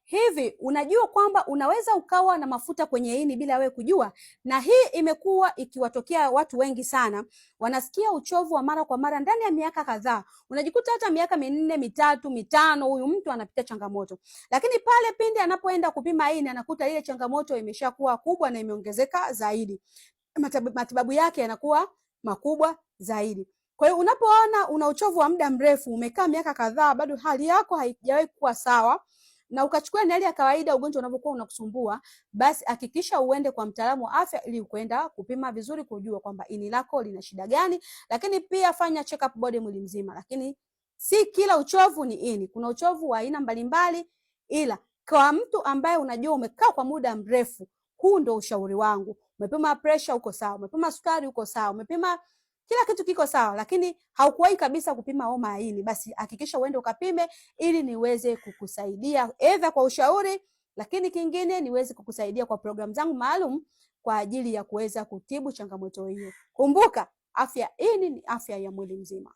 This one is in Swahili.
Hivi unajua kwamba unaweza ukawa na mafuta kwenye ini bila wewe kujua? Na hii imekuwa ikiwatokea watu wengi sana. Wanasikia uchovu wa mara kwa mara ndani ya miaka kadhaa. Unajikuta hata miaka 4, 3, 5 huyu mtu anapitia changamoto. Lakini pale pindi anapoenda kupima ini anakuta ile changamoto imeshakuwa kubwa na imeongezeka zaidi. Matibabu yake yanakuwa makubwa zaidi. Kwa hiyo unapoona una uchovu wa muda mrefu, umekaa miaka kadhaa bado hali yako haijawahi kuwa sawa, na ukachukua hali ya kawaida ugonjwa unapokuwa unakusumbua, basi hakikisha uende kwa mtaalamu wa afya ili ukwenda kupima vizuri kujua kwamba ini lako lina shida gani, lakini pia fanya check up body mwili mzima. Lakini si kila uchovu ni ini. Kuna uchovu wa aina mbalimbali, ila kwa mtu ambaye unajua umekaa kwa muda mrefu, huu ndo ushauri wangu. Umepima pressure uko sawa, umepima sukari uko sawa, umepima kila kitu kiko sawa, lakini haukuwahi kabisa kupima homa ya ini, basi hakikisha uende ukapime ili niweze kukusaidia either kwa ushauri, lakini kingine niweze kukusaidia kwa programu zangu maalum kwa ajili ya kuweza kutibu changamoto hiyo. Kumbuka, afya ini ni afya ya mwili mzima.